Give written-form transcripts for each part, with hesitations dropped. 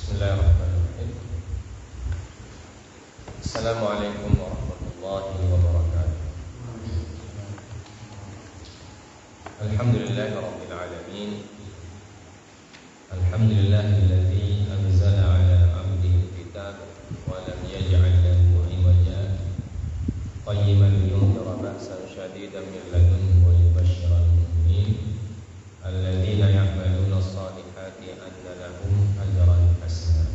Bismillahirrahmanirrahim. Assalamualaikum warahmatullahi wabarakatuh. Alhamdulillahirabbil alamin. Alhamdulillahilladzi anzala 'ala 'abdihi al-kitab wa lam yaj'al lahu 'iwaja qayyiman liyunzira ba'san shadidan min ladunhu wa yubashshiral mu'minin alladzina ya'maluna as-salihati anna lahum ajran hasana.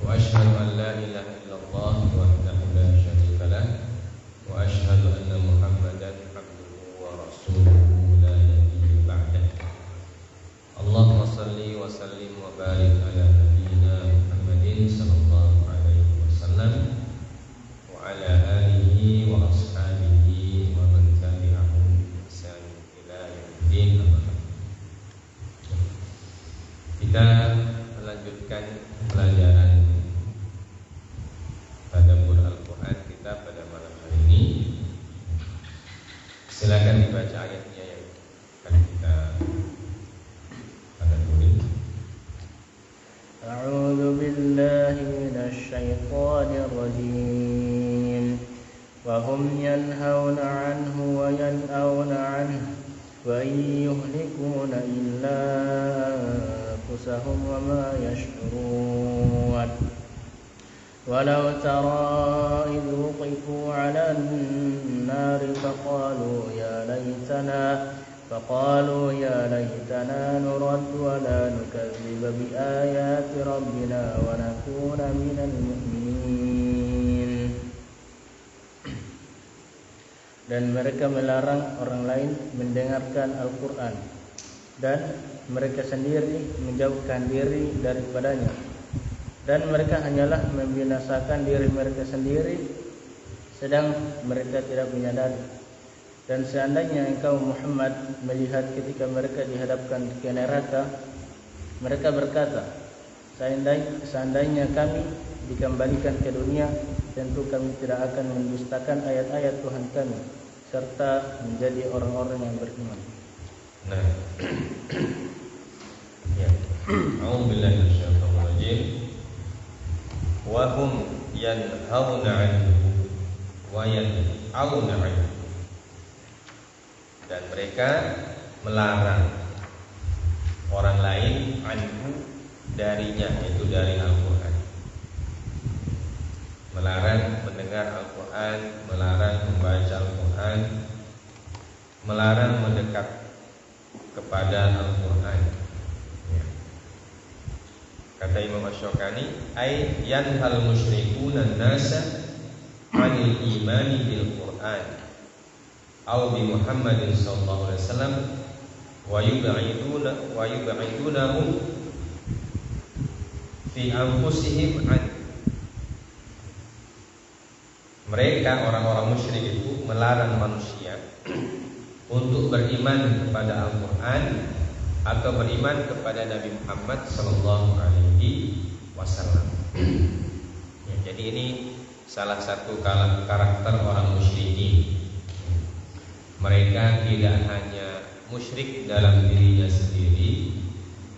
Wa asyhadu an la ilaha illallah wahdahu la syarika lah wa asyhadu anna Muhammadan abduhu wa rasuluhu la nabiyya ba'dah. Allahumma salli wa sallim wa barik ala nabiyyina Muhammadin sallallahu alaihi wasallam wa ala alihi wa ashabihi wa man tabi'ahum bi ihsan ila yaumil din. Kita melanjutkan pelajaran tadabbur Al-Quran kita pada malam hari ini. Silakan dibaca ayatnya yang akan kita tadabburi. A'udzu billahi minasy syaithanir rajim. Wa hum yanhauna 'anhu wa yan'auna 'anhu wa yuhlikuna illa anfusahum wa ma yash'urun. Walau tara idh wuqifu 'alan nari faqalu ya laytana nurad wa la nukadziba bi ayati rabbina wa nakuna minal mu'minin. Dan mereka melarang orang lain mendengarkan Al-Quran, dan mereka sendiri menjauhkan diri daripadanya, dan mereka hanyalah membinasakan diri mereka sendiri, sedang mereka tidak menyadari. Dan seandainya engkau Muhammad melihat ketika mereka dihadapkan ke neraka, mereka berkata, seandainya kami dikembalikan ke dunia, tentu kami tidak akan mendustakan ayat-ayat Tuhan kami serta menjadi orang-orang yang beriman. Nah, ya. A'udzubillahi minasyaitonir rajim. Wa hum yanhauna 'anhu wa yan'auna 'anhu. Dan mereka melarang orang lain anhu darinya, itu dari Al-Quran. Melarang mendengar Al-Quran, melarang membaca Al-Quran, melarang mendekat kepada Al-Quran. Ya. Kata Imam Asy-Syaukani, ay yanhal musyrikuna an-nasa 'anil imani bil Quran aw bi Muhammadin sallallahu alaihi wasallam wa yub'idunahum fi anfusihim an. Mereka orang-orang musyrik itu melarang manusia untuk beriman kepada Al-Quran atau beriman kepada Nabi Muhammad sallallahu alaihi wasallam. Ya, jadi ini salah satu karakter orang musyrikin. Mereka tidak hanya musyrik dalam dirinya sendiri,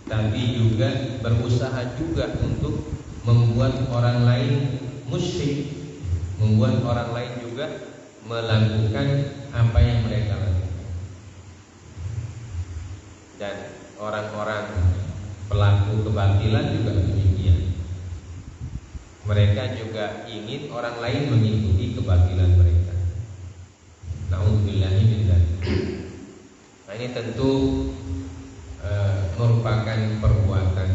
tapi juga berusaha juga untuk membuat orang lain musyrik, membuat orang lain juga melakukan apa yang mereka lakukan. Dan orang-orang pelaku kebatilan juga demikian. Mereka juga ingin orang lain mengikuti kebatilan mereka. Na'udzubillahi min dzalik. Nah, ini tentu merupakan perbuatan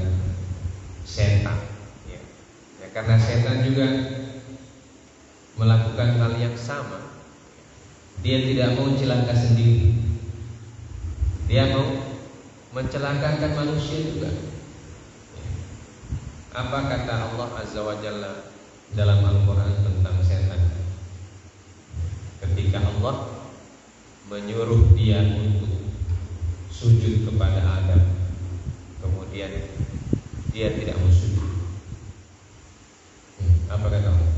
setan, ya. Ya, karena setan juga melakukan hal yang sama. Dia tidak mau celaka sendiri, dia mau mencelakakan manusia juga. Apa kata Allah Azza wa Jalla dalam Al-Quran tentang setan? Ketika Allah menyuruh dia untuk sujud kepada Adam, kemudian dia tidak mau sujud. Apa kata Allah?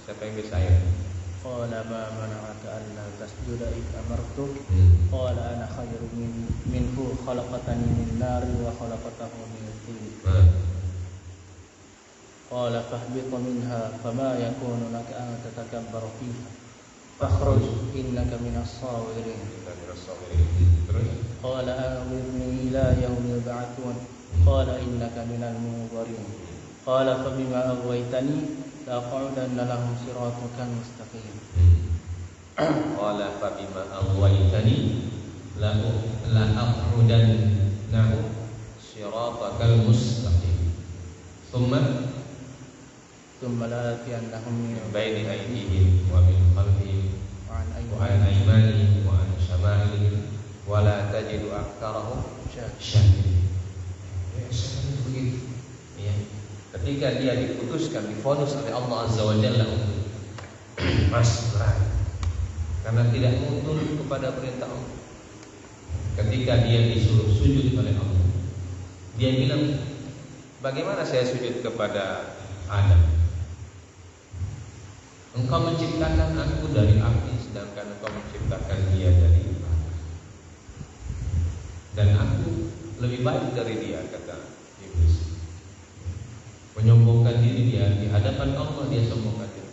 Siapa yang bisa ayat? Qala ma mana'aka alla tasjuda tasjuda id amartuk qala ana khairun minhu khalaqatani min nar wa khalaqatahu min tin qala fahbit minha fama yakunu laka an tatakabbaru fiha fakhruj innaka minas sawirin qala anzirni ila yaumil ba'thun qala innaka minal munzirin qala fabima aghwaytani la'aq'udanna lahum siratakal mustaqim qala fabima aghwaytani la'aq'udanna siratakal mustaqim thumma la'atiyannahum min bayni aydihim wa min khalfihim wa an aymanihim wa an shama'ilihim wa la tajidu aktsarahum syakirin. Begitu. Ya. Ketika dia diputuskan, divonis oleh Allah Azza wa Jalla untuk masuk neraka karena tidak mau tunduk kepada perintah Allah. Ketika dia disuruh sujud oleh Allah, dia bilang, bagaimana saya sujud kepada Adam? Engkau menciptakan aku dari api, sedangkan engkau menciptakan dia dari batu. Dan aku lebih baik dari dia, kata Iblis. Menyombongkan diri dia di hadapan Allah, dia sombongkan diri.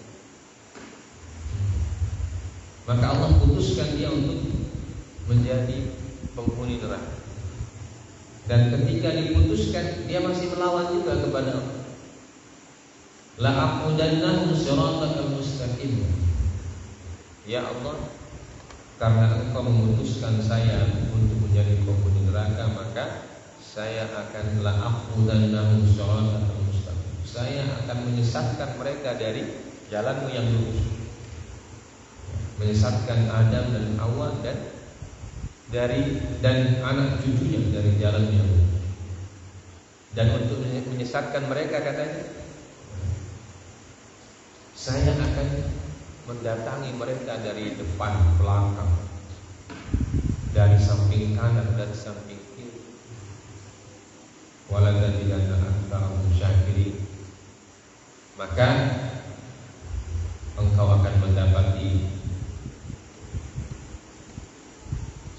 Maka Allah putuskan dia untuk menjadi penghuni neraka. Dan ketika diputuskan, dia masih melawan juga kepada Allah. La'aqudannahum siratakal mustaqim. Ya Allah, karena Engkau memutuskan saya untuk menjadi penghuni neraka, maka saya akan la'aqudannahum siratakal mustaqim. Saya akan menyesatkan mereka dari jalanmu yang lurus. Menyesatkan Adam dan Hawa dan anak cucunya dari jalan yang lurus. Dan untuk menyesatkan mereka, katanya, saya akan mendatangi mereka dari depan, belakang, dari samping kanan dan samping kiri. Waladzina aktsarahum syakirin. Maka engkau akan mendapati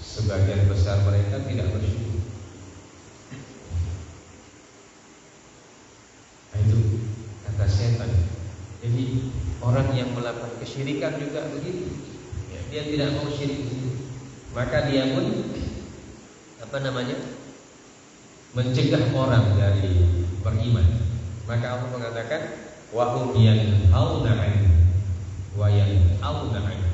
sebagian besar mereka tidak bersyukur. Itu kata setan. Jadi orang yang melakukan kesyirikan juga begitu. Ya, dia tidak mau syirik, maka dia pun mencegah orang dari beriman. Maka Allah mengatakan, wa hum yanhauna 'anhu wa yanhauna 'anhu.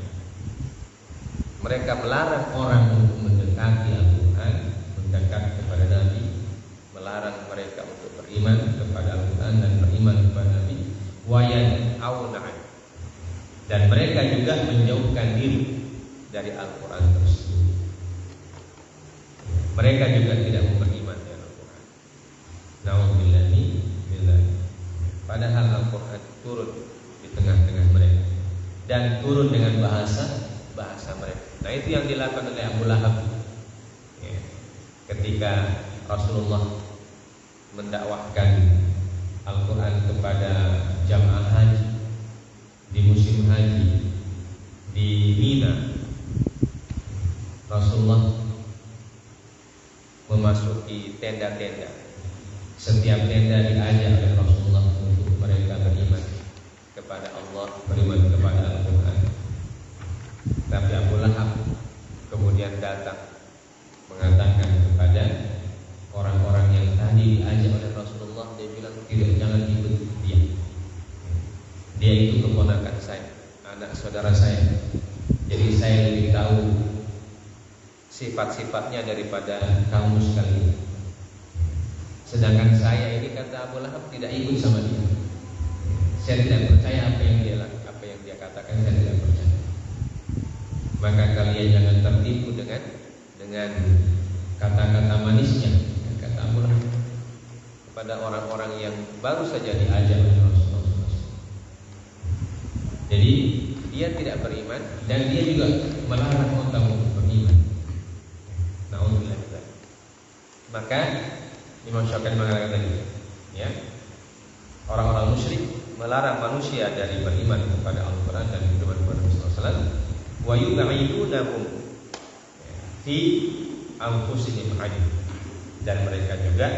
Mereka melarang orang untuk mendekati Al-Quran, mendekat kepada Nabi, melarang mereka untuk beriman kepada Al-Quran dan beriman kepada Nabi. Wayan aunan, dan mereka juga menjauhkan diri dari Al-Quran tersebut. Mereka juga tidak mau beriman dengan Al-Quran. Nauzubillahi billahi. Padahal Al-Quran turun di tengah-tengah mereka dan turun dengan bahasa mereka. Nah, itu yang dilakukan oleh Abu Lahab. Ya. Ketika Rasulullah mendakwahkan Al-Quran kepada jamaah haji di musim haji di Mina, Rasulullah memasuki tenda-tenda. Setiap tenda diajak oleh Rasulullah untuk mereka beriman kepada Allah, beriman kepada Al-Quran. Tapi Abu Lahab kemudian datang mengatakan kepada orang-orang yang tadi diajak oleh Rasulullah, dia bilang, tidak, jangan ikut dia. Dia itu keponakan saya, anak saudara saya. Jadi saya lebih tahu sifat-sifatnya daripada kamu sekalian. Sedangkan saya ini, kata Abu Lahab, tidak ikut sama dia. Saya tidak percaya apa yang dia katakan, saya tidak percaya. Maka kalian jangan tertipu dengan kata-kata manisnya, kata Abu Lahab kepada orang-orang yang baru saja diajak oleh Rasulullah. Jadi dia tidak beriman dan dia juga melarang orang untuk beriman. Na'udzubillah. Maka Imam Syafi'i mengatakan tadi, ya, orang-orang musyrik melarang manusia dari beriman kepada Al-Quran dan firman Rasulullah SAW. wa yub'idunahum fi anfusihim an, dan mereka juga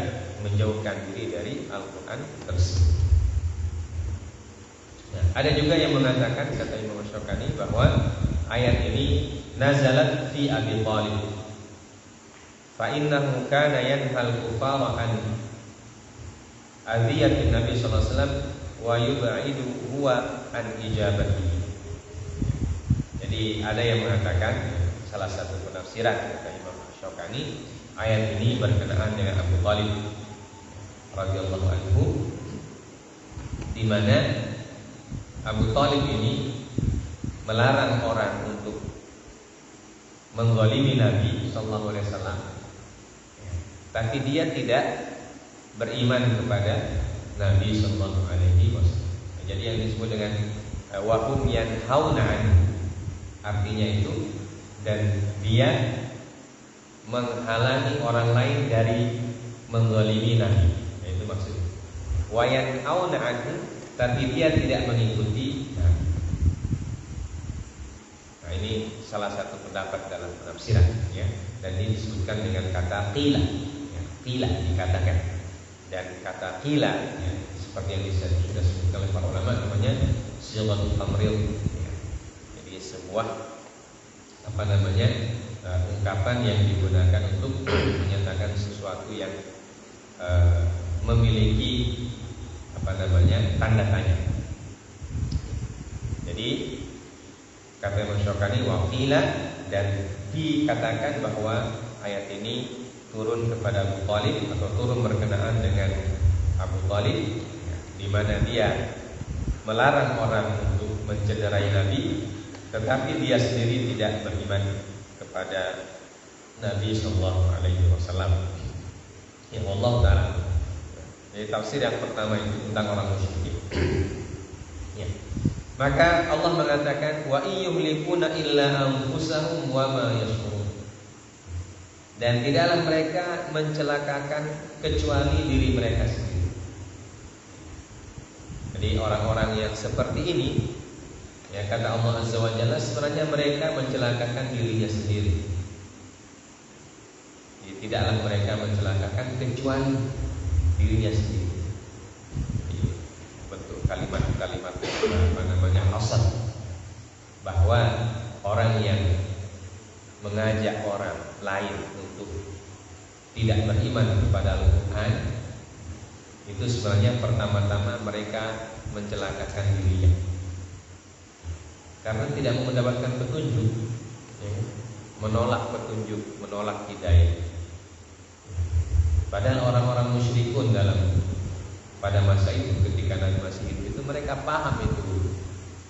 menjauhkan diri dari Al-Quran tersebut. Nah, ada juga yang mengatakan, kata Imam Syaukani, bahwa ayat ini nazalat fi Abi Thalib, fa innahu kana yanhal kufara an adhiyatin Nabi sallallahu alaihi wasallam wa yub'idu huwa an ijabatihi. Jadi ada yang mengatakan, salah satu penafsiran kata Imam Syaukani, ayat ini berkenaan dengan Abu Thalib radhiyallahu anhu, di mana Abu Thalib ini melarang orang untuk menggolimi Nabi sallallahu alaihi wasallam, tapi dia tidak beriman kepada Nabi sallallahu alaihi wasallam. Jadi yang disebut dengan wahum yanhauna anhu, artinya itu, dan dia menghalangi orang lain dari menggolimi Nabi. Itu maksudnya. Wa yanhauna anhu, tapi dia tidak mengikuti Nabi. Nah, ini salah satu pendapat dalam penafsiran, ya. Dan ini disebutkan dengan kata qila, ya. Qila dikatakan, dan kata qila, ya, seperti yang sudah disebutkan oleh para ulama, namanya sighatul tamrid, ya. Jadi sebuah ungkapan yang digunakan untuk menyatakan sesuatu yang memiliki tanda tanya. Jadi kata Imam Syaukani waqila, dan dikatakan bahwa ayat ini turun kepada Abu Thalib atau turun berkenaan dengan Abu Thalib, di mana dia melarang orang untuk mencederai Nabi, tetapi dia sendiri tidak beriman kepada Nabi sallallahu alaihi wasallam. Ya Allah taala. Jadi tafsir yang pertama itu tentang orang musyrik. Ya. Maka Allah mengatakan wa iyyuhlikuna illa anfusahum wa ma yashurun. Dan tidaklah mereka mencelakakan kecuali diri mereka sendiri. Jadi orang-orang yang seperti ini, ya, kata Allah Azza wa Jalla, sebenarnya mereka mencelakakan dirinya sendiri. Jadi tidaklah mereka mencelakakan kecuali dirinya sendiri. Jadi, bentuk kalimat-kalimat hasad, bahwa orang yang mengajak orang lain untuk tidak beriman kepada Al-Quran, itu sebenarnya pertama-tama mereka mencelakakan dirinya, karena tidak mendapatkan petunjuk, ya, menolak petunjuk, menolak hidayah. Padahal orang-orang musyrikun pada masa itu, ketika Nabi masih hidup itu, mereka paham itu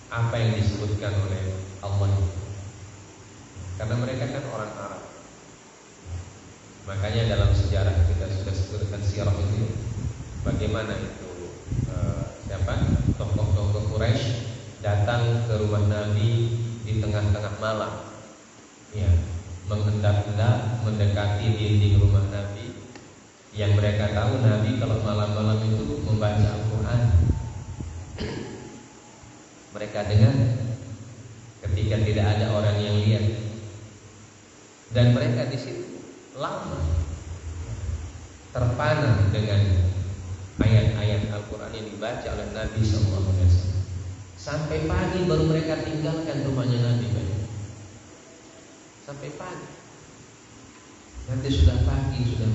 apa yang disebutkan oleh Allah, karena mereka kan orang Arab. Makanya dalam sejarah kita sudah sebutkan sirah itu, bagaimana itu tokoh-tokoh Quraisy datang ke rumah Nabi di tengah-tengah malam, ya, menghendak-hendak mendekati dinding rumah Nabi, yang mereka tahu Nabi kalau malam-malam itu membaca Al-Quran. Mereka dengar ketika tidak ada orang yang lihat, dan mereka di situ lama terpana dengan ayat-ayat Al-Quran yang dibaca oleh Nabi SAW. Sampai pagi baru mereka tinggalkan rumahnya Nabi. Sampai pagi. Nanti sudah pagi, sudah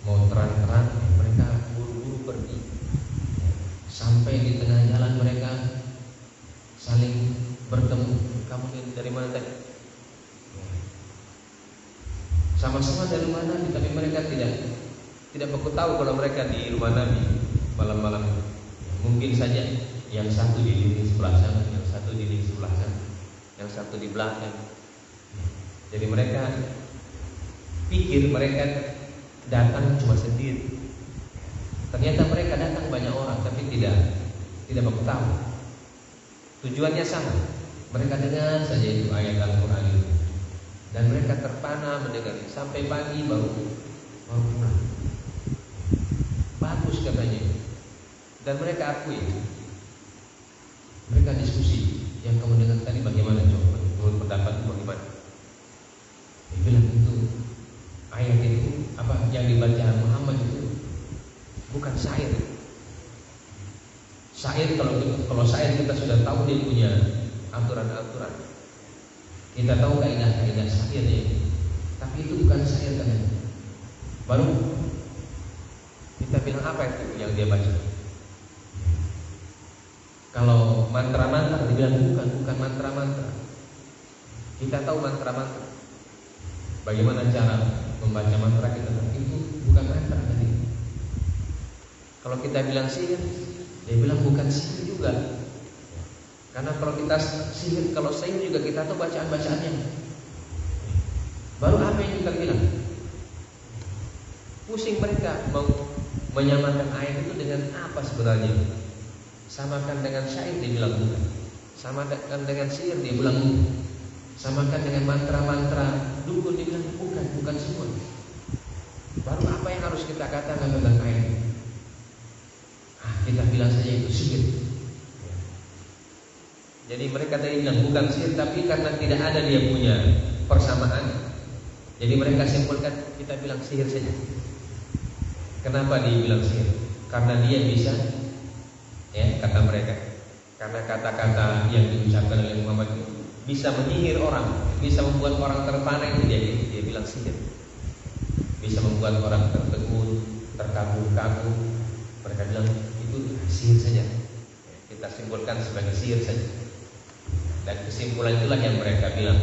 mau terang-terang, mereka buru-buru pergi. Sampai di tengah jalan mereka saling bertemu. Kamu dari mana tadi? Sama-sama dari rumah Nabi, tapi mereka tidak begitu tahu kalau mereka di rumah Nabi malam-malam. Mungkin saja yang satu di dinding sebelah sana, yang satu di dinding sebelah sana, yang satu di belakang. Jadi mereka pikir mereka datang cuma sendiri. Ternyata mereka datang banyak orang, tapi tidak begitu tahu. Tujuannya sama. Mereka dengar saja itu ayat Al-Quran itu, dan mereka terpana mendengar sampai pagi baru pulang. Bagus katanya. Dan mereka akui. Mereka diskusi, yang kamu dengar tadi bagaimana coba menurut apa yang dibaca Muhammad itu bukan syair. Syair kalau syair kita sudah tahu dia punya aturan-aturan. Kita tahu kaidah-kaidah syairnya. Tapi itu bukan syair kan. Baru kita bilang apa itu yang dia baca. Kalau mantra-mantra dibilang bukan mantra-mantra. Kita tahu mantra-mantra. Bagaimana cara membaca mantra kita tahu itu bukan mantra tadi. Kalau kita bilang sihir, dia bilang bukan sihir juga. Karena kalau kita sihir, kalau sihir juga kita tahu bacaan-bacaannya. Baru apa yang kita bilang? Pusing mereka mau menyamakan ayat itu dengan apa sebenarnya? Samakan dengan syair dibilang bukan. Samakan dengan sihir dia bilang bukan. Samakan dengan mantra-mantra dukun dibilang bukan semua. Baru apa yang harus kita katakan tentang ayat? Kita bilang saja itu sihir. Jadi mereka tadi bilang bukan sihir, tapi karena tidak ada dia punya persamaan, jadi mereka simpulkan kita bilang sihir saja. Kenapa dia bilang sihir? Karena dia bisa, ya kata mereka, karena kata-kata yang diucapkan oleh Muhammad itu bisa menyihir orang, bisa membuat orang terpana, itu dia bilang sihir. Bisa membuat orang tertegun, terkagum-kagum. Mereka bilang itu sihir saja. Kita simpulkan sebagai sihir saja. Dan kesimpulan itulah yang mereka bilang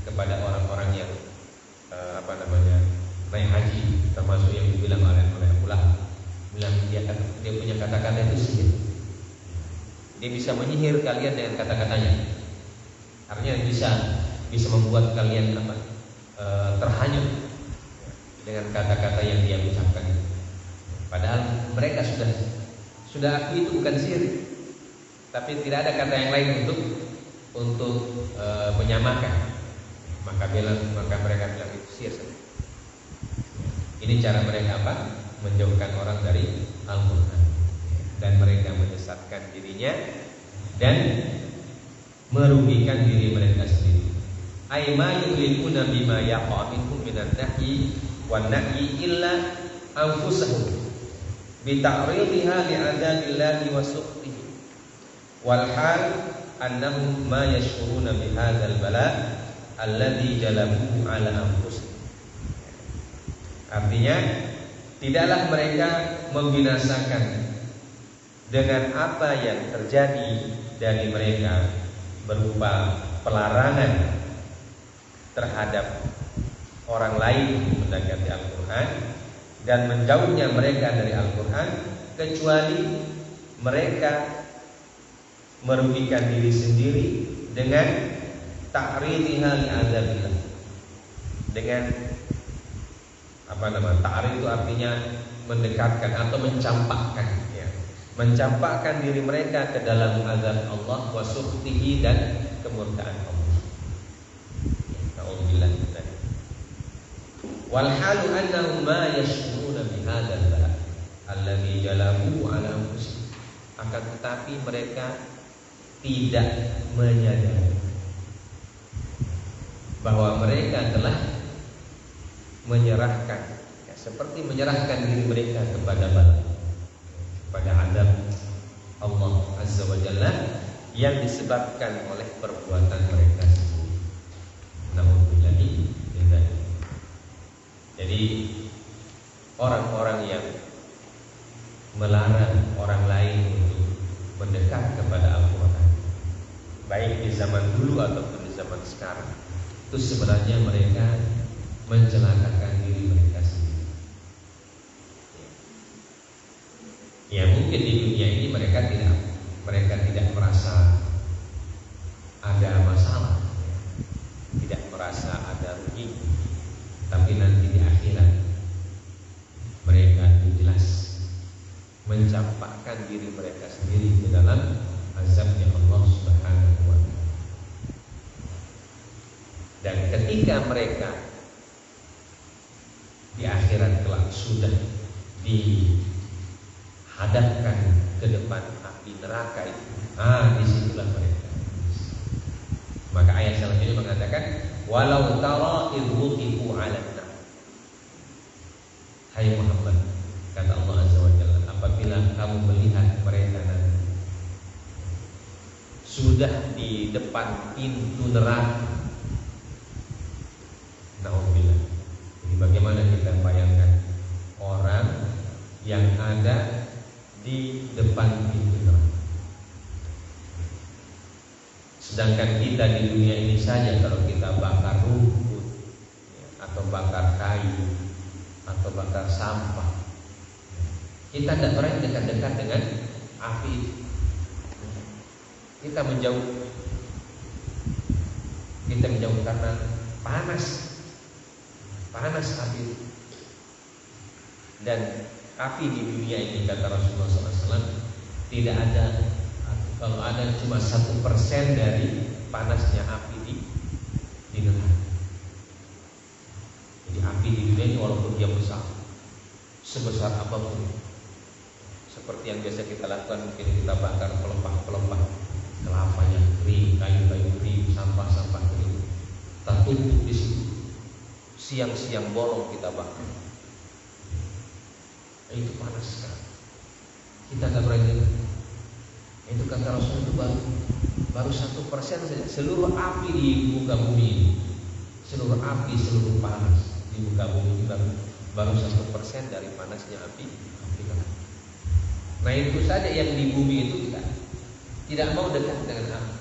kepada orang-orang yang naik haji, termasuk yang dibilang oleh Abdullah, bilang dia punya kata-kata itu sihir. Dia bisa menyihir kalian dengan kata-katanya. Artinya bisa membuat kalian terhanyut dengan kata-kata yang dia ucapkan. Padahal mereka sudah akui itu bukan sihir, tapi tidak ada kata yang lain untuk menyamakan. Maka mereka bilang itu sihir saja. Ini cara mereka menjauhkan orang dari Al-Quran, dan mereka menyesatkan dirinya dan merugikan diri mereka sendiri. Aima yulikuna bima yaqa minhum minan nahyi wan nahyi illa anfusahum bi ta'ridiha li adabillahi wa sukhtihi wal hal annahum ma yashuruna bi hadzal bala alladhi jalabuhu ala anfusihim. Artinya tidaklah mereka membinasakan dengan apa yang terjadi dari mereka berupa pelarangan terhadap orang lain mendekati Al-Quran dan menjauhnya mereka dari Al-Quran, kecuali mereka merugikan diri sendiri dengan ta'ridiha li azabillah. Dengan ta'rid itu artinya mendekatkan atau mencampakkan, ya. Mencampakkan diri mereka ke dalam azab Allah wa sukhtihi dan kemurkaan Allah. Na'udzubillah. Wal halu annahum ma yashuruna bi hadzal bala alladhi jalabu ala anfusihim. Akan tetapi mereka tidak menyadari bahwa mereka telah menyerahkan, ya, seperti menyerahkan diri mereka kepada bala, kepada azab Allah Azza wa Jalla yang disebabkan oleh perbuatan mereka sendiri. Na'udzubillah. Jadi orang-orang yang melarang orang lain untuk mendekat kepada Al-Quran, baik di zaman dulu ataupun di zaman sekarang, itu sebenarnya mereka mencelakakan diri mereka sendiri. Ya mungkin di dunia ini mereka tidak merasa ada masalah, tidak merasa ada rugi, tapi nanti di akhirat mereka jelas mencampakkan diri mereka sendiri ke dalam azabnya Allah Subhanahu wa ta'ala. Dan ketika mereka di akhirat kelak sudah dihadapkan ke depan api neraka itu, disitulah mereka. Maka ayat selanjutnya mengatakan, walau tara idh wuqifu 'alan nar. Hai Muhammad, kata Allah Azza wa Jalla, apabila kamu melihat mereka nanti sudah di depan pintu neraka, naudzubillah. Jadi bagaimana kita bayangkan orang yang ada di depan pintu neraka. Sedangkan kita di dunia ini saja, kalau kita bakar rumput atau bakar kayu atau bakar sampah, kita tidak berani dekat-dekat dengan api. Kita menjauh karena panas api. Dan api di dunia ini, kata Rasulullah SAW, tidak ada, kalau ada cuma 1% dari panasnya api di neraka. Jadi api di dunia ini walaupun dia besar, sebesar apapun, seperti yang biasa kita lakukan, mungkin kita bakar pelepah kelapa yang kering, kayu-kayu kering, sampah-sampah kering, kita tumpuk di situ, siang-siang bolong kita bakar. Itu panas sekali. Kita nggak berani. Itu kata Rasul, itu baru 1% saja. Seluruh api di muka bumi ini, seluruh api, seluruh panas di muka bumi ini baru 1% dari panasnya api. Nah itu saja yang di bumi itu kita tidak mau dekat dengan api,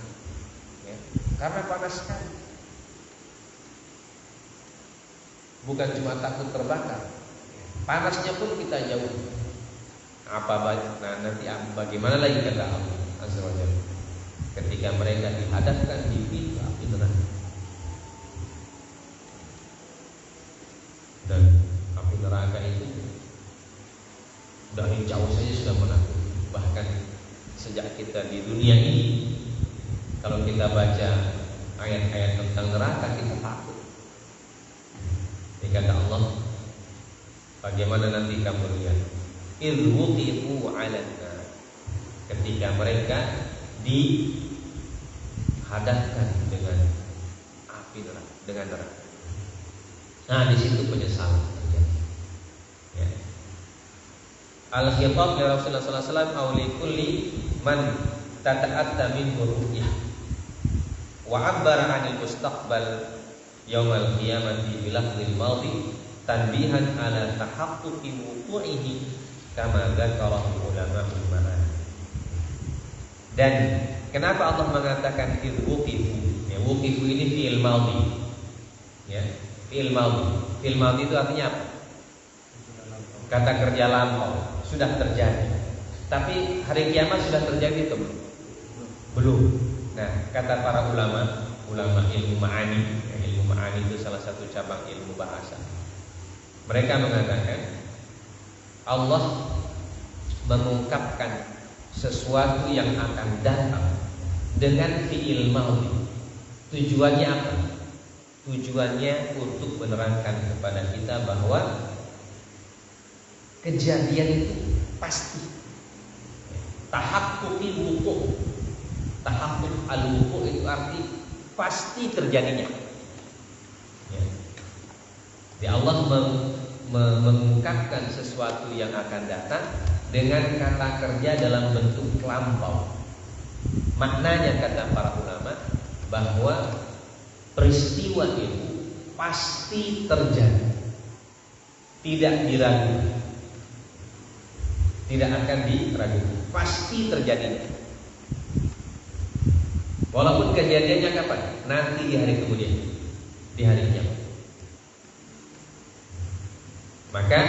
ya, karena panas sekali. Bukan cuma takut terbakar, panasnya pun kita jauh. Nah nanti bagaimana lagi kata Allah Azza wa Jalla, ketika mereka dihadapkan di pintu api neraka. Dan api neraka itu dari jauh saja sudah menakutkan. Bahkan sejak kita di dunia ini, kalau kita baca ayat-ayat tentang neraka, kita takut. Ini kata Allah, bagaimana nanti kamu lihat, idh wuqifu 'alan nar, ketika mereka dihadapkan dengan api neraka, dengan neraka. Nah di situ penyesalan terjadi. Ya. Al-khitab li Rasulullah sallallahu alaihi wasallam aw li kulli man tata'atta min ru'yah wa 'abbara 'anil mustaqbal yaumal qiyamati bi lafzil madhi tanbihan ala tahaqquqi wuqu'ihi kama dzakara ulama'ul ma'an. Dan kenapa Allah mengatakan wuqifu? Ya, wuqifu ini fi'il madhi. Ya, fi'il madhi. Fi'il madhi itu artinya apa? Kata kerja lampau, sudah terjadi. Tapi hari kiamat sudah terjadi atau belum? Belum. Nah, kata para ulama ilmu ma'ani, ilmu ma'ani itu salah satu cabang ilmu bahasa. Mereka mengatakan Allah mengungkapkan sesuatu yang akan datang dengan fi'il madhi. Tujuannya apa? Tujuannya untuk menerangkan kepada kita bahwa kejadian itu pasti. Tahaqquqil wuqu'. Tahaqquq al-wuqu' itu arti pasti terjadinya. Ya. Jadi Allah mengungkapkan sesuatu yang akan datang dengan kata kerja dalam bentuk lampau. Maknanya kata para ulama bahwa peristiwa itu pasti terjadi, tidak diragukan, tidak akan diragukan, pasti terjadi. Walaupun kejadiannya kapan? Nanti di hari kemudian, di hari kiamat. Maka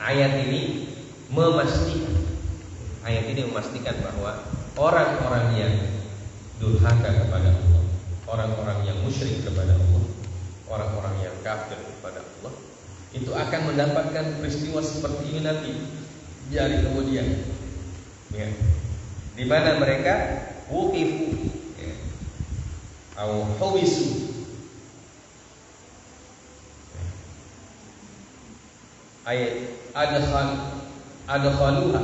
ayat ini memastikan bahwa orang-orang yang durhaka kepada Allah, orang-orang yang musyrik kepada Allah, orang-orang yang kafir kepada Allah, itu akan mendapatkan peristiwa seperti ini nanti di hari kemudian. Ya. Di mana mereka wuqifu, ya, atau hubisu, ayat adkhaluha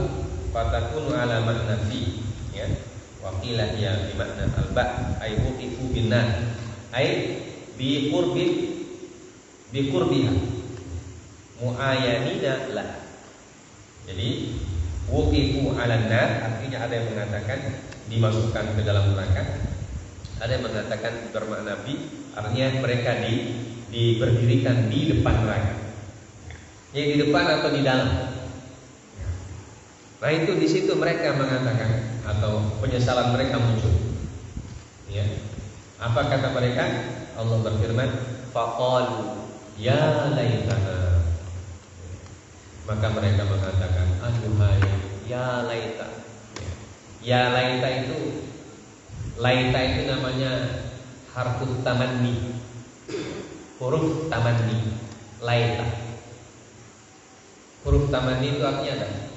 fatakunu ala makna fi, ya, wa qila hiya bi makna al-ba' ay wuqifu bin nar ay bi qurbiha muayyanina lah. Jadi wuqifu 'alan nar artinya ada yang mengatakan dimasukkan ke dalam neraka, ada yang mengatakan bermakna bi artinya mereka diberdirikan di depan neraka. Ya di depan atau di dalam. Nah itu di situ mereka mengatakan atau penyesalan mereka muncul. Ya. Apa kata mereka? Allah berfirman, faqalu ya laitana. Maka mereka mengatakan, aduhai ya laita. Ya laita itu namanya harfut tamanni. Huruf tamanni. Laita. Huruf tamanni itu artinya apa?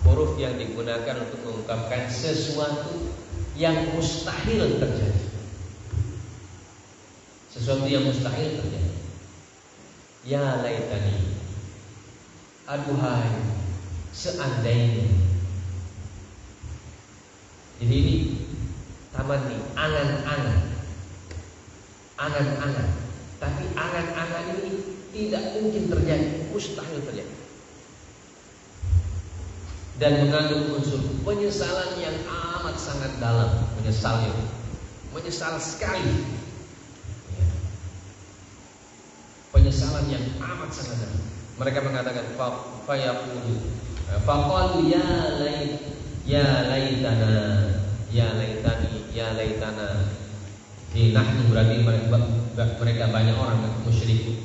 Huruf yang digunakan untuk mengungkapkan sesuatu yang mustahil terjadi. Sesuatu yang mustahil terjadi. Ya laitani. Aduhai, seandainya. Jadi ini taman nih, angan-angan. Angan-angan. Tapi angan-angan ini tidak mungkin terjadi, mustahil terjadi. Dan mengandung unsur penyesalan yang amat sangat dalam, menyesal sekali. Penyesalan yang amat sangat dalam. Mereka mengatakan faqalu ya laitana. Di nahnu berarti mereka banyak orang musyrik.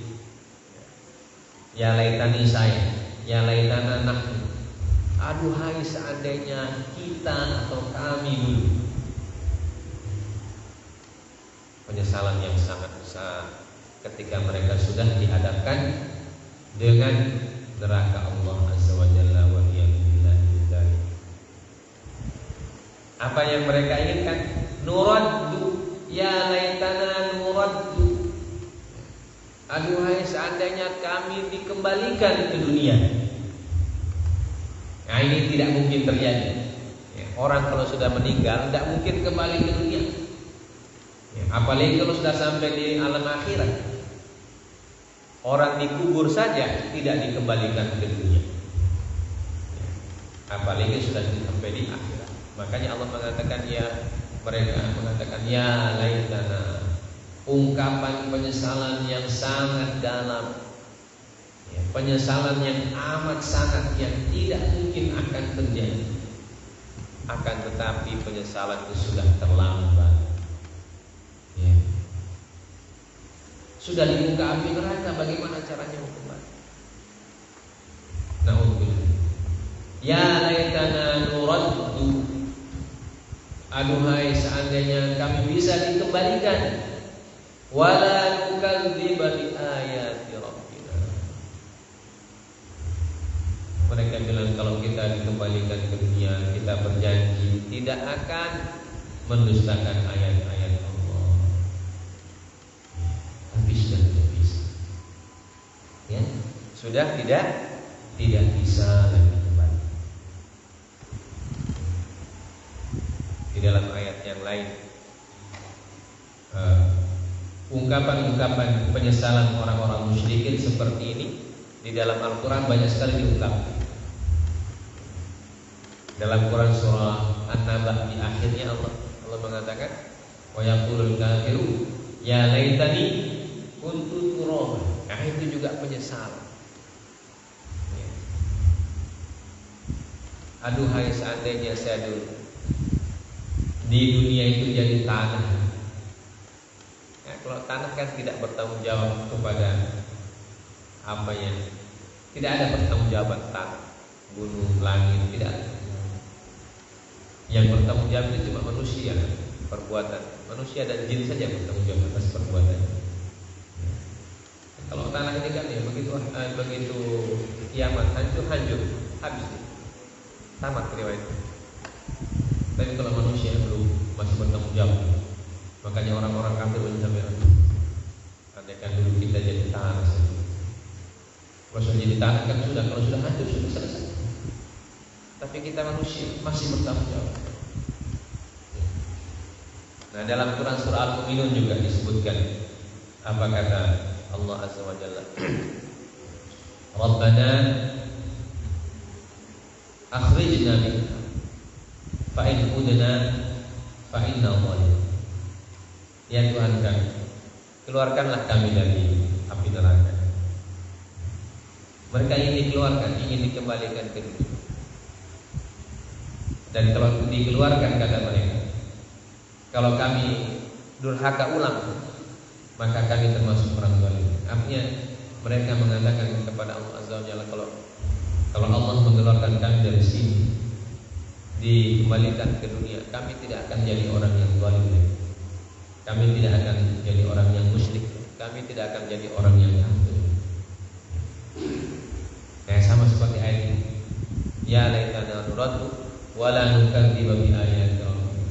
Ya laitani saya, ya laitana nahnu. Aduhai seandainya kita atau kami dulu. Penyesalan yang sangat besar ketika mereka sudah dihadapkan dengan neraka Allah Azza wa Jalla wa iyyabillah. Apa yang mereka inginkan? Nuraddu, ya laitana nuraddu. Aduhai seandainya kami dikembalikan ke dunia. Nah ini tidak mungkin terjadi. Orang kalau sudah meninggal tidak mungkin kembali ke dunia. Apalagi kalau sudah sampai di alam akhirat. Orang dikubur saja tidak dikembalikan ke dunia. Apalagi sudah sampai di akhirat. Makanya Allah mengatakan mereka mengatakan ya laitana. Ungkapan penyesalan yang sangat dalam. Penyesalan yang amat sangat yang tidak mungkin akan terjadi. Akan tetapi penyesalan itu sudah terlambat. Sudah di muka api neraka, bagaimana caranya mau kembali? Na'udzubillah. Ya laitana nuraddu. Aduhai seandainya kami bisa dikembalikan. Wala nukadziba bi ayati rabbina. Mereka bilang kalau kita dikembalikan ke dunia, kita berjanji tidak akan mendustakan ayat-ayat Allah. Tapi sudah tidak bisa. Ya, sudah tidak bisa lagi kembali. Di dalam ayat yang lain, ungkapan-ungkapan penyesalan orang-orang musyrikin seperti ini di dalam Al-Quran banyak sekali diungkapkan. Dalam Quran surah An-Naba di akhirnya Allah mengatakan, wa yaqulul kafiru ya laitani kuntu turaba. Nah itu juga penyesalan. Aduhai seandainya saya dulu di dunia itu jadi tanah. Ya, kalau tanah kan tidak bertanggung jawab kepada apa yang tidak ada pertanggungjawaban tanah, gunung, langit tidak ada. Yang bertanggung jawab itu cuma manusia, perbuatan manusia dan jin saja bertanggung jawab atas perbuatan. Kalau tanah ini kan ya begitu kiamat hancur habis tamat riwayat. Tapi kalau manusia belum masih bertanggung jawab, makanya orang-orang kafir mencapai andaikan dulu kita jadi tanah saja. Kalau sudah jadi tanah kan sudah, kalau sudah hancur sudah selesai. Tapi kita manusia masih bertanggung jawab. Nah dalam Quran surah Al-Mu'minun juga disebutkan apa kata Allah Azza wa Jalla. Rabbana akhrijna minha fa in udna fa inna zalimun. Ya Tuhan kami, keluarkanlah kami dari api neraka. Mereka ingin dikeluarkan, ingin dikembalikan ke dunia. Dan kalau dikeluarkan, kata mereka, kalau kami durhaka ulang, maka kami termasuk orang zalim. Artinya mereka mengatakan kepada Allah Azza wa Jalla, kalau Allah mengeluarkan kami dari sini, dikembalikan ke dunia, kami tidak akan jadi orang yang zalim lagi. Kami tidak akan jadi orang yang musyrik. Kami tidak akan jadi orang yang kafir. Sama seperti ayat ini. Ya laitana nuraddu wa la nukadziba bi ayati rabbina.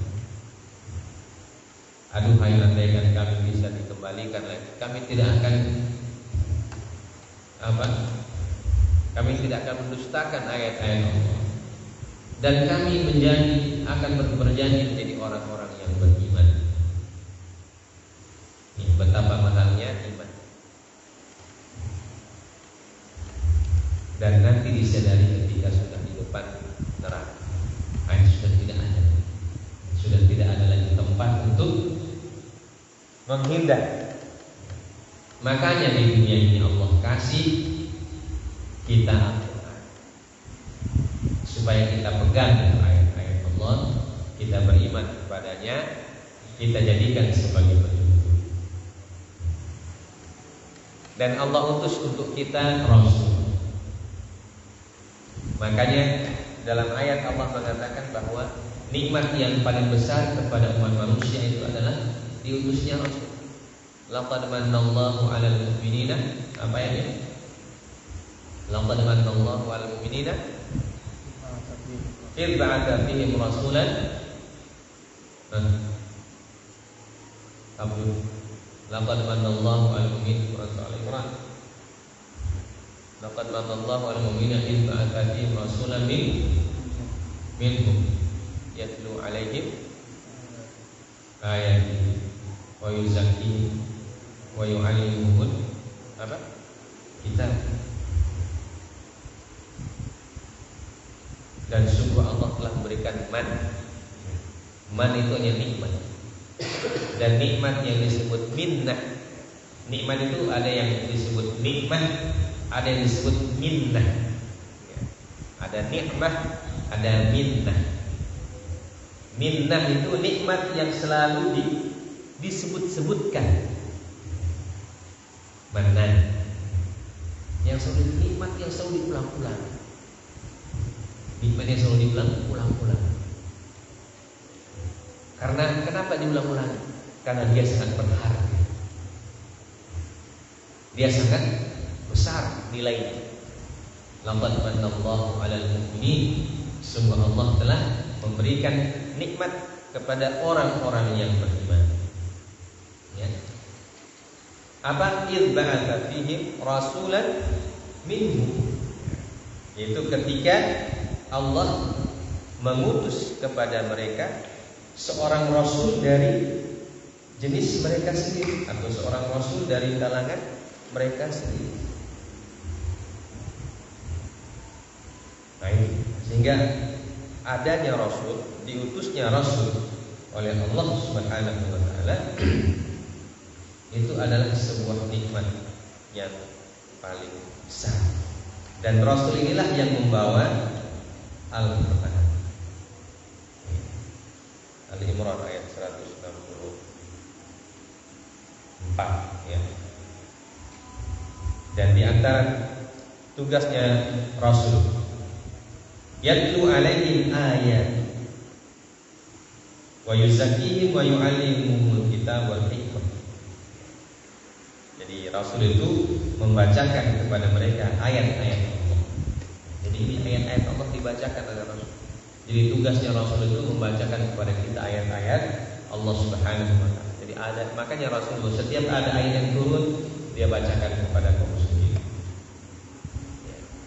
Aduhai andaikan kami bisa dikembalikan lagi, kami tidak akan Kami tidak akan mendustakan ayat-ayat Allah. Dan kami akan berjanji menjadi orang-orang yang beriman. Betapa mahalnya iman. Dan nanti disadari ketika sudah di depan neraka, sudah tidak ada. Sudah tidak ada lagi tempat untuk menghindar. Makanya di dunia ini Allah kasih kita Al-Quran, supaya kita pegang ayat-ayat Allah, kita beriman kepadanya, kita jadikan sebagai petunjuk. Dan Allah utus untuk kita Rasul. Makanya dalam ayat Allah mengatakan bahwa nikmat yang paling besar kepada umat manusia itu adalah diutusnya Rasul. Laqad manallahu 'alal mu'minina, apa ya? Laqad manallahu 'alal mu'minina idh ba'atha fihim rasulan Laqad manallahu 'alal mu'minina Al-Imran. Laqad manallahu 'alal mu'minina idh ba'atha fihim rasulan minhum yatlu 'alaihim ayatihi wa yuzakkihim wa yu'allimuhum kitab. Dan sungguh Allah telah memberikan man itu hanya nikmat. Dan nikmat yang disebut minnah. Nikmat itu ada yang disebut nikmat, ada yang disebut minnah. Ada nikmat, ada minnah. Minnah itu nikmat yang selalu disebut-sebutkan. Manan, yang selalu nikmat yang selalu diulang-ulang. Nikmat yang selalu diulang-ulang. Karena kenapa diulang-ulang? Karena dia sangat berharga. Dia sangat besar nilainya. Laqad manallahu 'alal mu'minin. Sungguh Allah telah memberikan nikmat kepada orang-orang yang beriman. Ya. Apa idh ba'atha fihim rasulan minhum. Yaitu ketika Allah mengutus kepada mereka seorang rasul dari jenis mereka sendiri, atau seorang rasul dari kalangan mereka sendiri. Nah ini, sehingga adanya rasul, diutusnya rasul oleh Allah Subhanahu wa taala itu adalah sebuah nikmat yang paling besar. Dan rasul inilah yang membawa Al-Quran. Al-Imran ayat 164 ya. Dan di antara tugasnya rasul yatlu alaihim ayat wa yuzakkihim wa yu'allimuhumul kitab wal hikmah. Jadi rasul itu membacakan kepada mereka ayat-ayat Allah. Jadi ini ayat-ayat Allah dibacakan oleh rasul. Jadi tugasnya rasul itu membacakan kepada kita ayat-ayat Allah Subhanahu wa taala. Jadi makanya rasul setiap ada ayat yang turun, dia bacakan kepada kaum muslimin.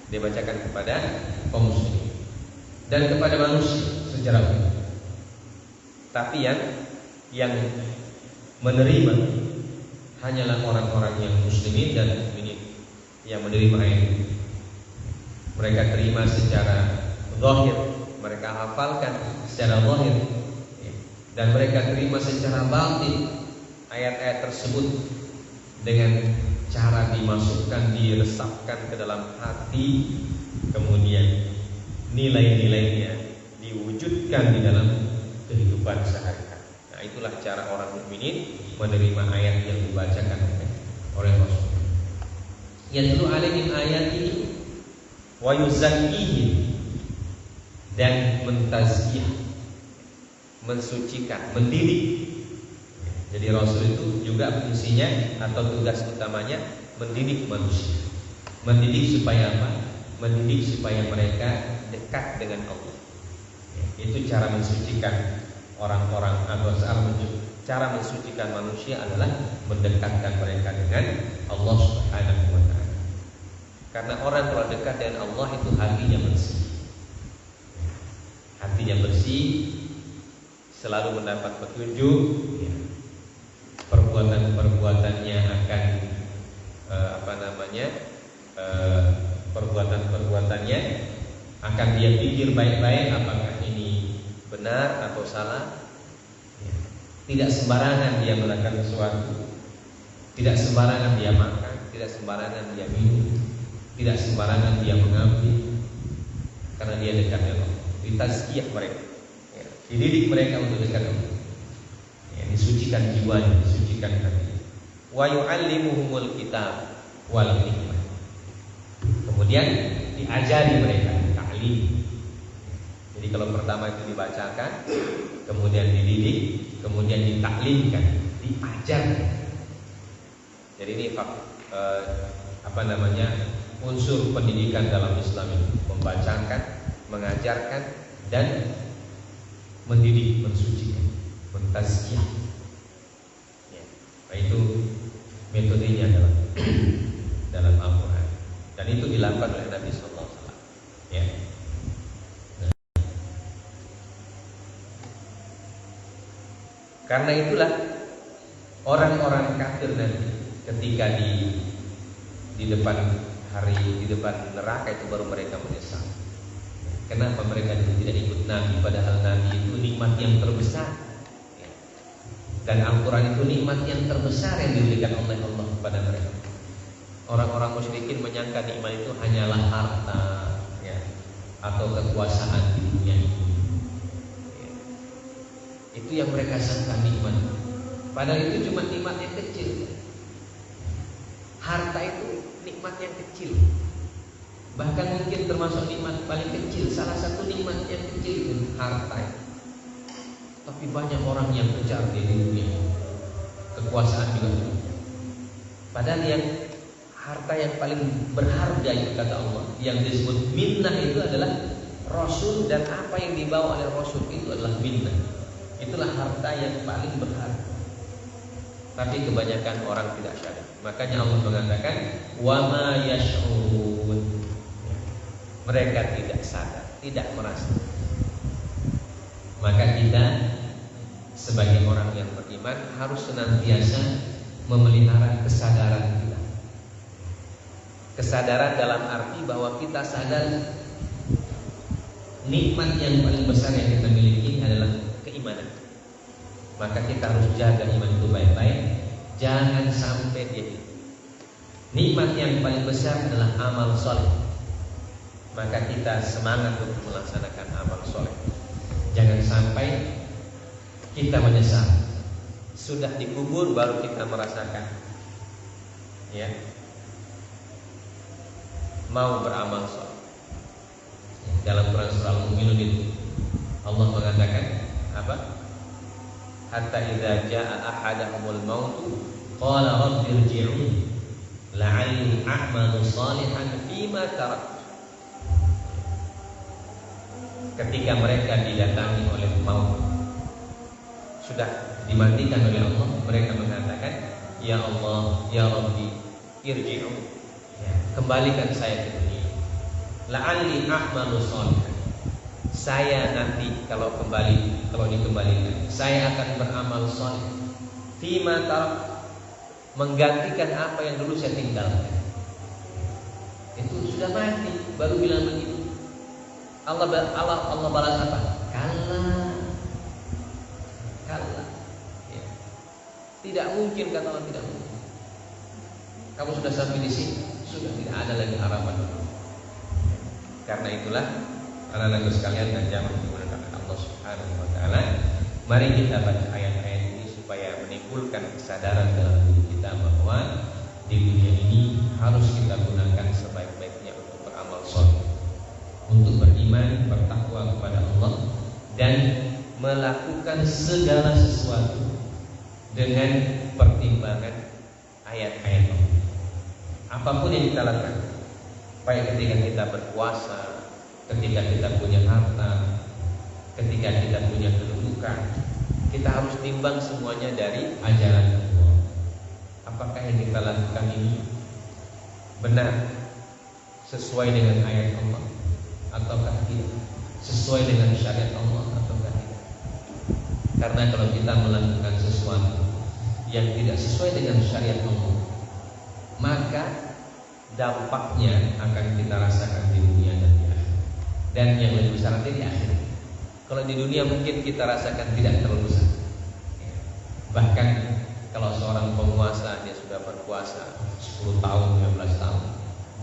Dia bacakan kepada kaum muslimin dan kepada manusia secara umum. Tapi yang menerima hanyalah orang-orang yang muslimin dan mukminin yang menerima ayat itu. mereka terima secara zahir, mereka hafalkan secara zahir, dan mereka terima secara batin ayat-ayat tersebut dengan cara dimasukkan, diresapkan ke dalam hati, kemudian nilai-nilainya diwujudkan di dalam kehidupan sehari-hari. Nah, itulah cara orang mukminin menerima ayat yang dibacakan oleh Rasul. Yatlu alaihim ayatihi wa yuzakkihim, dan mentazkiyah, mensucikan, mendidik. Jadi Rasul itu juga fungsinya atau tugas utamanya mendidik manusia. Mendidik supaya apa? Mendidik supaya mereka dekat dengan Allah. Itu cara mensucikan orang-orang, atau cara mensucikan manusia adalah mendekatkan mereka dengan Allah Subhanahu wa ta'ala. Karena orang kalau dekat dengan Allah itu hatinya bersih. Hatinya bersih, selalu mendapat petunjuk, perbuatan-perbuatannya akan perbuatan-perbuatannya akan dia pikir baik-baik apakah ini benar atau salah. Tidak sembarangan dia melakukan sesuatu, tidak sembarangan dia makan, tidak sembarangan dia minum, tidak sembarangan dia mengambil, karena dia dekat dengan Allah. Ditazkiyah mereka, dididik mereka untuk dekat dengan Allah. Disucikan jiwanya, disucikan hati. Wa yu'allimuhumul kitab wal hikmah. Kemudian diajari mereka, ta'lim. Jadi kalau pertama itu dibacakan, kemudian dididik, kemudian ditaklimkan, diajarkan. Jadi ini unsur pendidikan dalam Islam ini, membacakan, mengajarkan, dan mendidik, mensucikan, mentazkiyah. Nah, itu metodenya dalam Al-Quran, dan itu dilakukan oleh Nabi Sallallahu Alaihi Wasallam. Ya. Karena itulah orang-orang kafir nanti ketika di depan neraka itu baru mereka menyesal. Kenapa mereka tidak ikut Nabi, padahal Nabi itu nikmat yang terbesar. Dan Al-Quran itu nikmat yang terbesar yang diberikan oleh Allah kepada mereka. Orang-orang musyrikin menyangka nikmat itu hanyalah harta, atau kekuasaan di dunia ini. Itu yang mereka sangka nikmat. Padahal itu cuma nikmat yang kecil. Harta itu nikmat yang kecil. Bahkan mungkin termasuk nikmat paling kecil. Salah satu nikmat yang kecil itu harta itu. Tapi banyak orang yang kejar di dunia, kekuasaan juga. Padahal yang harta yang paling berharga itu kata Allah, yang disebut minnah itu adalah Rasul, dan apa yang dibawa oleh Rasul itu adalah minnah. Itulah harta yang paling berharga. Tapi kebanyakan orang tidak sadar. Makanya Allah mengatakan wa ma yash'urun. Mereka tidak sadar, tidak merasa. Maka kita sebagai orang yang beriman harus senantiasa memelihara kesadaran kita. Kesadaran dalam arti bahwa kita sadar nikmat yang paling besar yang kita miliki adalah keimanan. Maka kita harus jaga iman itu baik-baik. Jangan sampai dia. Nikmat yang paling besar adalah amal soleh. Maka kita semangat untuk melaksanakan amal soleh. Jangan sampai kita menyesal. Sudah dikubur baru kita merasakan, mau beramal soleh. Dalam Quran surah Al-Mu'minun itu Allah mengatakan apa? Hatta idza jaa ahadahumul maut qala rabbi irji'un la'alli a'malu salihan fima tarak. Ketika mereka didatangi oleh maut, sudah dimatikan oleh Allah, mereka mengatakan, ya Allah, ya Rabbi, irji'un, kembalikan saya ke dunia. La'alli a'malu shalihan. Saya nanti kalau dikembalikan, saya akan beramal saleh. Fima tarak, menggantikan apa yang dulu saya tinggalkan. Itu sudah mati, baru bilang begitu. Allah balas apa? Kalla. Ya. Tidak mungkin, kata Allah, tidak mungkin. Kamu sudah sampai di sini, sudah tidak ada lagi harapan. Karena itulah, anak-anakku sekalian dan jamaah digunakan Allah Subhanahu wa taala, mari kita baca ayat-ayat ini supaya menimbulkan kesadaran dalam diri kita bahwa di dunia ini harus kita gunakan sebaik-baiknya untuk beramal saleh, untuk beriman, bertakwa kepada Allah, dan melakukan segala sesuatu dengan pertimbangan ayat-ayat Allah. Apapun yang kita lakukan, baik ketika kita berpuasa, ketika kita punya harta, ketika kita punya kedudukan, kita harus timbang semuanya dari ajaran Allah. Apakah yang kita lakukan ini benar, sesuai dengan ayat Allah, ataukah tidak, sesuai dengan syariat Allah ataukah tidak? Karena kalau kita melakukan sesuatu yang tidak sesuai dengan syariat Allah, maka dampaknya akan kita rasakan di dunia dan di akhirat. Dan yang lebih besar nanti di akhirat. Kalau di dunia mungkin kita rasakan tidak terlalu besar. Bahkan kalau seorang penguasa, dia sudah berkuasa 10 tahun, 15 tahun,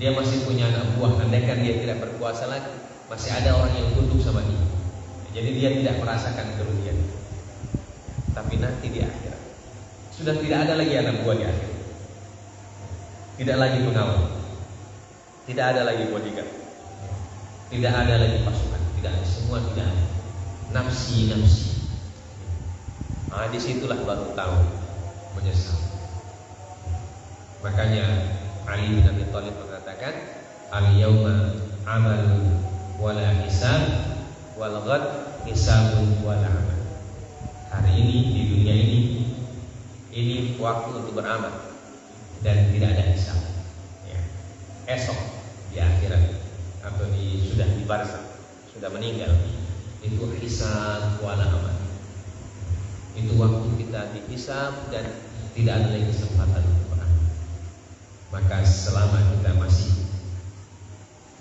dia masih punya anak buah. Andaikan dia tidak berkuasa lagi, masih ada orang yang tunduk sama dia. Jadi dia tidak merasakan kerugian. Tapi nanti di akhirat sudah tidak ada lagi anak buah di akhirat. Tidak lagi pengawal, tidak ada lagi bodyguard, tidak ada lagi pasukan, tidak ada, semua tidak ada. Nafsi. Nah, disitulah baru tahu menyesal. Makanya Ali bin Abi Thalib mengatakan, al-yauma amalun wala hisab, wal ghad hisabun wala amal. Hari ini di dunia ini waktu untuk beramal dan tidak ada hisab. Ya. Esok di akhirat atau sudah di barzakh, sudah meninggal, itu hisab wala amal. Itu waktu kita dihisab dan tidak ada lagi kesempatan untuk beramal. Maka selama kita masih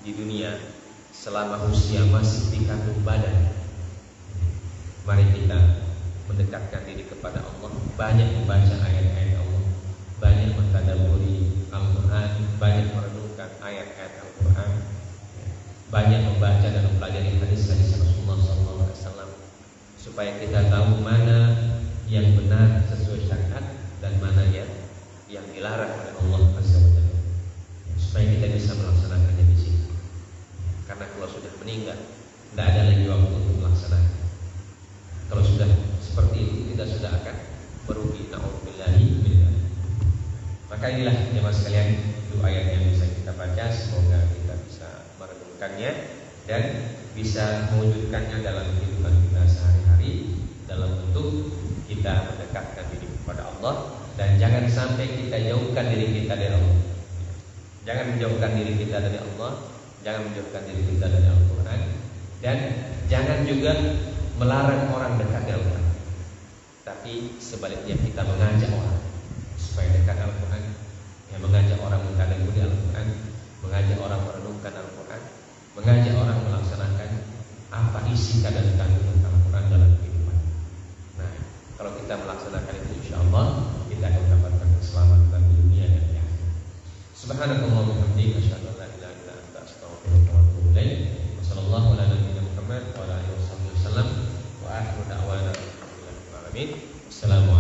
di dunia, selama usia masih di kandung badan, mari kita mendekatkan diri kepada Allah, banyak membaca ayat-ayat Allah, banyak mentadabburi Al-Quran, banyak merenungkan ayat-ayat Al-Quran, banyak membaca dan mempelajari hadis-hadis Rasulullah SAW, supaya kita tahu mana yang benar sesuai syariat dan mana yang dilarang oleh Allah Azza wa Jalla, supaya kita bisa melaksanakannya di sini. Karena kalau sudah meninggal, tidak ada lagi waktu untuk melaksanakan. Kalau sudah seperti itu, kita sudah akan merugi. Na'udzubillahi min dzalik. Maka inilah jemaah sekalian, itu ayat yang bisa kita baca. Semoga kita bisa merenungkannya dan bisa mewujudkannya dalam kehidupan kita sehari-hari, dalam bentuk kita mendekatkan diri kepada Allah. Dan jangan sampai kita jauhkan diri kita dari Allah. Jangan menjauhkan diri kita dari Allah, jangan menjauhkan diri kita dari Al-Quran, dan jangan juga melarang orang dekat dengan Al-Quran. Tapi sebaliknya kita mengajak orang supaya dekat Al-Quran, yang mengajak orang mentadabburi Al-Quran, mengajak orang merenungkan Al-Quran, mengajak orang melaksanakan apa isi kandungan Al-Quran dalam kehidupan. Nah, kalau kita melaksanakan itu, insya Allah kita akan mendapatkan keselamatan di dunia dan di akhirat. Subhanallah wa bihamdihi, asyhadu an la ilaha illa anta, astaghfiruka wa atubu ilaik. Wassallallahu ala nabiyyina Muhammad wa ala alihi wasallam wa akhiru da'wana alhamdulillahi rabbil alamin. Assalamualaikum.